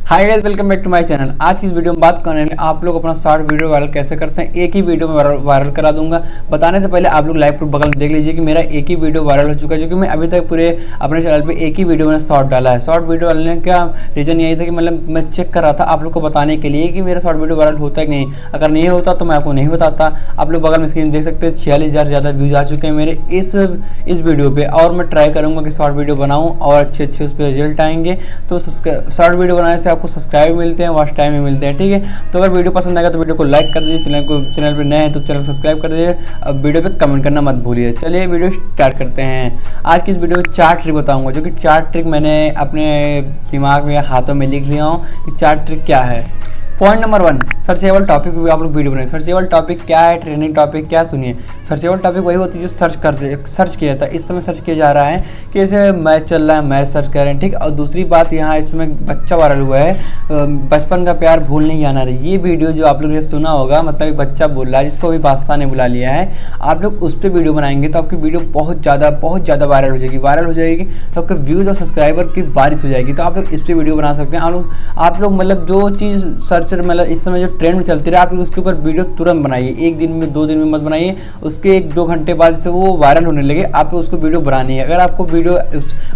Hi guys, welcome back to my channel. आज की इस वीडियो में बात करने हैं आप लोग अपना शॉर्ट वीडियो वायरल कैसे करते हैं। एक ही वीडियो में वायरल करा दूंगा। बताने से पहले आप लोग लाइव प्रूफ बगल में देख लीजिए कि मेरा एक ही वीडियो वायरल हो चुका है, क्योंकि मैं अभी तक पूरे अपने चैनल पे एक ही वीडियो मैंने शॉर्ट डाला है। शॉर्ट वीडियो डालने का रीज़न यही था कि मतलब मैं चेक कर रहा था आप लोग को बताने के लिए कि मेरा शॉर्ट वीडियो वायरल होता है कि नहीं। अगर नहीं होता तो मैं आपको नहीं बताता। आप लोग बगल में स्क्रीन देख सकते हैं 46,000 ज़्यादा व्यूज़ आ चुके हैं मेरे इस वीडियो पर। और मैं ट्राई करूँगा कि शॉर्ट वीडियो बनाऊँ और अच्छे उस पर रिजल्ट आएंगे। तो शॉर्ट वीडियो बनाने से आपको सब्सक्राइब मिलते हैं, वॉच टाइम में मिलते हैं। ठीक है, तो अगर वीडियो पसंद आएगा तो वीडियो को लाइक कर दीजिए, चैनल पे नए हैं तो चैनल सब्सक्राइब कर दीजिए। अब वीडियो पे कमेंट करना मत भूलिए। चलिए वीडियो स्टार्ट करते हैं। आज की इस वीडियो में 4 ट्रिक बताऊंगा, जो कि 4 ट्रिक मैंने अपने दिमाग में हाथों में लिख लिया हूँ कि 4 ट्रिक क्या है। पॉइंट नंबर 1, सर्चेबल टॉपिक भी आप लोग वीडियो बनाए। सर्चेबल टॉपिक क्या है, ट्रेंडिंग टॉपिक क्या, सुनिए। सर्चेबल टॉपिक वही होती है जो सर्च किया था। इस समय सर्च किया जा रहा है कि जैसे मैच चल रहा है, मैच सर्च कर रहे हैं। ठीक। और दूसरी बात, यहाँ इस समय बच्चा वायरल हुआ है, बचपन का प्यार भूल नहीं जाना रही। ये वीडियो जो आप लोग ने सुना होगा, मतलब एक बच्चा बोल रहा है जिसको अभी बादशाह ने बुला लिया है। आप लोग उस पर वीडियो बनाएंगे तो आपकी वीडियो बहुत ज़्यादा वायरल हो जाएगी। तो आपके व्यूज़ और सब्सक्राइबर की बारिश हो जाएगी। तो आप लोग इस पर वीडियो बना सकते हैं। आप लोग मतलब जो चीज़ मतलब इस समय जो ट्रेंड में चलती रहे, आप लोग उसके ऊपर वीडियो तुरंत बनाइए। 1 दिन में 2 दिन में मत बनाइए। उसके 1-2 घंटे बाद से वो वायरल होने लगे, आपको उसको वीडियो बनानी है। अगर आपको वीडियो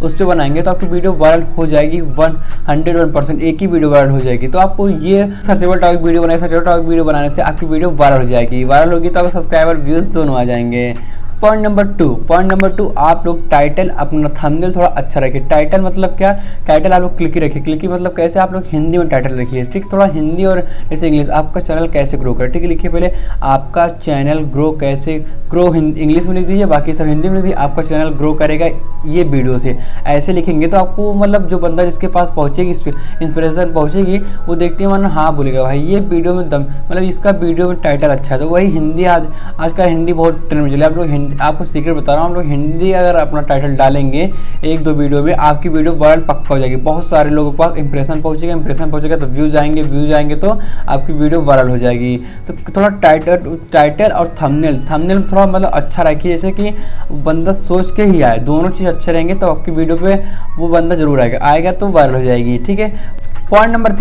उस पर बनाएंगे तो आपकी वीडियो वायरल हो जाएगी 101%। एक ही वीडियो वायरल हो जाएगी। तो आपको ये सर्चेबल टॉपिक वीडियो बनाए। सर्चेबल टॉपिक वीडियो बनाने से आपकी वीडियो वायरल हो जाएगी। वायरल होगी तो आपको सब्सक्राइबर व्यूज़ दोनों आ जाएंगे। पॉइंट नंबर 2, आप लोग टाइटल अपना थंबनेल थोड़ा अच्छा रखिए। टाइटल मतलब क्या, टाइटल आप लोग क्लिकी रखिए। क्लिकी मतलब कैसे, आप लोग हिंदी में टाइटल रखिए। ठीक, थोड़ा हिंदी और जैसे इंग्लिश। आपका चैनल कैसे ग्रो करे, ठीक है, लिखिए पहले आपका चैनल ग्रो इंग्लिश में लिख दीजिए, बाकी सब हिंदी में लिख दीजिए। आपका चैनल ग्रो करेगा ये वीडियो से, ऐसे लिखेंगे तो आपको मतलब जो बंदा जिसके पास पहुँचेगी, इंस्पिरेशन पहुँचेगी, वो देखते हैं मानो हाँ बोलेगा भाई ये वीडियो में मतलब इसका वीडियो में टाइटल अच्छा है। तो वही हिंदी आज का हिंदी बहुत ट्रेंड में चले। आप लोग आपको सीक्रेट बता रहा हूँ, हम लोग हिंदी अगर अपना टाइटल डालेंगे 1-2 वीडियो में, आपकी वीडियो वायरल पक्का हो जाएगी। बहुत सारे लोगों के पास इंप्रेशन पहुँचेगा तो व्यूज़ आएंगे तो आपकी वीडियो वायरल हो जाएगी। तो थोड़ा टाइटल और थंबनेल थोड़ा मतलब अच्छा रखिए, जैसे कि बंदा सोच के ही आए। दोनों चीज़ अच्छे रहेंगे तो आपकी वीडियो पे वो बंदा जरूर आएगा तो वायरल हो जाएगी। ठीक है। पॉइंट नंबर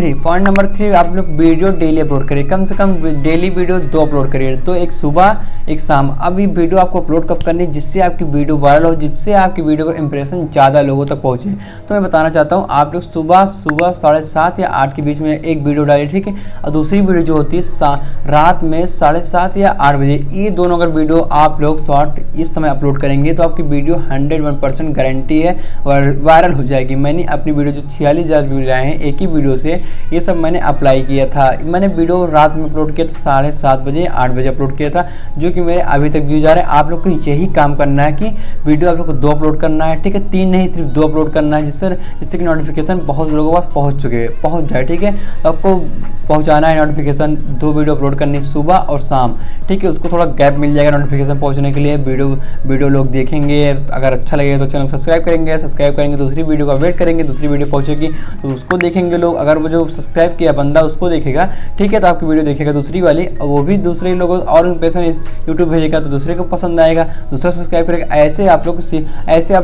3, आप लोग वीडियो डेली अपलोड करिए। कम से कम डेली वीडियो 2 अपलोड करिए, तो एक सुबह एक शाम। अब ये वीडियो आपको अपलोड कब करनी है, जिससे आपकी वीडियो वायरल हो, जिससे आपकी वीडियो का इंप्रेशन ज़्यादा लोगों तक पहुँचे। तो मैं बताना चाहता हूँ आप लोग सुबह 7:30 या 8 के बीच में एक वीडियो डालिए। ठीक है। और दूसरी वीडियो जो होती है रात में 7:30 या 8 बजे। ये दोनों अगर वीडियो आप लोग शॉर्ट इस समय अपलोड करेंगे तो आपकी वीडियो 101% गारंटी है वायरल हो जाएगी। मैंने अपनी वीडियो जो 46,000 व्यूज आए हैं एक ही वीडियो से, ये सब मैंने अप्लाई किया था। मैंने वीडियो रात में अपलोड किया था 7:30 बजे 8 बजे अपलोड किया था, जो कि मेरे अभी तक व्यूज आ रहे हैं। आप लोग को यही काम करना है कि वीडियो आप लोग को 2 अपलोड करना है। ठीक है, 3 नहीं, सिर्फ 2 अपलोड करना है, जिससे कि नोटिफिकेशन बहुत लोगों के पास पहुँच जाए। ठीक है, आपको पहुँचाना है नोटिफिकेशन। 2 वीडियो अपलोड करनी सुबह और शाम। ठीक है, उसको थोड़ा गैप मिल जाएगा नोटिफिकेशन पहुँचने के लिए। वीडियो लोग देखेंगे, अगर अच्छा लगेगा तो चैनल सब्सक्राइब करेंगे, दूसरी वीडियो का वेट करेंगे, दूसरी वीडियो पहुँचेगी तो उसको देखेंगे लोग। अगर वो जो सब्सक्राइब किया बंदा उसको देखेगा, ठीक है, तो आपकी वीडियो देखेगा दूसरी वाली, और वो भी दूसरे लोगों और इंप्रेशन यूट्यूब भेजेगा तो दूसरे को पसंद आएगा, दूसरा सब्सक्राइब करेगा। ऐसे आप लोग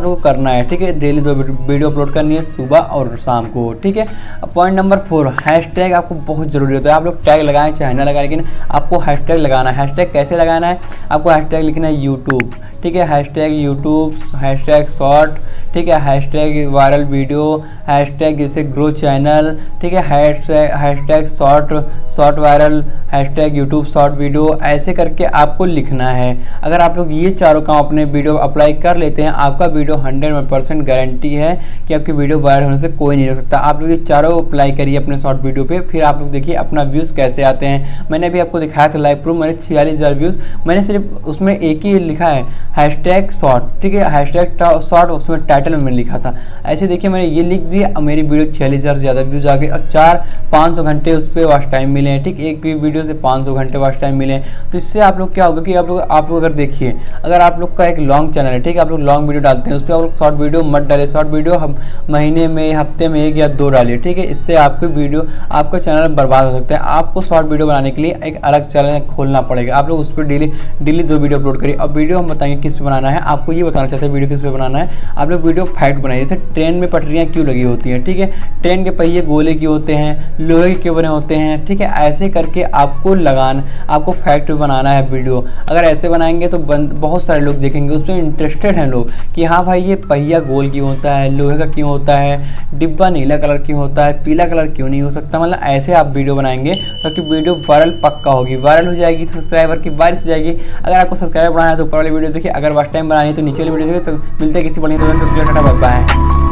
को करना है। ठीक है, डेली 2 वीडियो अपलोड करनी है सुबह और शाम को। ठीक है। पॉइंट नंबर 4, हैशटैग आपको बहुत ज़रूरी होता है। आप लोग टैग लगाएं चाहे ना लगाएं, लेकिन आपको हैशटैग लगाना है। हैशटैग कैसे लगाना है, आपको हैशटैग लिखना है यूट्यूब। ठीक है, हैशटैग यूट्यूब, हैशटैग शॉर्ट, ठीक है, हैशटैग वायरल वीडियो, हैशटैग जैसे ग्रो चैनल, ठीक है, hashtag short viral, hashtag YouTube short video, ऐसे करके आपको लिखना है। अगर आप लोग ये चारों काम अपने वीडियो अप्लाई कर लेते हैं, आपका वीडियो 100% गारंटी है कि आपकी वीडियो वायरल होने से कोई नहीं रोक सकता। आप लोग ये चारों अप्लाई करिए अपने शॉर्ट वीडियो पे, फिर आप लोग देखिए अपना व्यूज़ कैसे आते हैं। मैंने अभी आपको दिखाया था लाइव प्रूफ, मैंने 46,000 व्यूज़, मैंने सिर्फ उसमें एक ही लिखा है हैशटैग शॉर्ट। ठीक है, हैशटैग शॉर्ट उसमें टाइटल में मैंने लिखा था। ऐसे देखिए मैंने ये लिख दिया, मेरी वीडियो 46,000 ज़्यादा व्यूज़ आ गए और 500 घंटे उस पर वॉच टाइम मिले हैं। ठीक, एक वीडियो से 500 घंटे वॉच टाइम मिले। तो इससे आप लोग क्या होगा कि आप लोग अगर देखिए, अगर आप लोग का एक लॉन्ग चैनल है, ठीक है, आप लोग लॉन्ग वीडियो डालते हैं, उस पर आप लोग शॉर्ट वीडियो मत डालें। शॉर्ट वीडियो हम महीने में, हफ्ते में 1 या 2 डालिए। ठीक है, इससे आपकी वीडियो, आपका चैनल बर्बाद हो सकता है। आपको शॉर्ट वीडियो बनाने के लिए एक अलग चैनल खोलना पड़ेगा। आप लोग उस पर डेली 2 वीडियो अपलोड करिए। अब वीडियो हम बताएंगे किस पे बनाना है, आपको ये बताना चाहते हैं वीडियो किस पे बनाना है। आप लोग वीडियो फैक्ट बनाइए, जैसे ट्रेन में पटरियाँ क्यों लगी होती हैं। ठीक है, ट्रेन के पहिए गोले क्यों होते हैं, लोहे के क्यों बने होते हैं, ठीक है। ऐसे करके आपको फैक्ट बनाना है वीडियो। अगर ऐसे बनाएंगे तो बहुत सारे लोग देखेंगे, उसमें इंटरेस्टेड हैं लोग कि हाँ भाई ये पहिया गोल क्यों होता है, लोहे का क्यों होता है, डिब्बा नीला कलर क्यों होता है, पीला कलर क्यों नहीं हो सकता। मतलब ऐसे आप वीडियो बनाएंगे ताकि वीडियो वायरल पक्का होगी, वायरल हो जाएगी, सब्सक्राइबर की बारिश हो जाएगी। अगर आपको सब्सक्राइबर बनाना है तो ऊपर वाली वीडियो देखिए, अगर फर्स्ट टाइम बनानी है तो नीचे वाली वीडियो देखिए। तो मिलते हैं किसी बढ़िया तो बाय।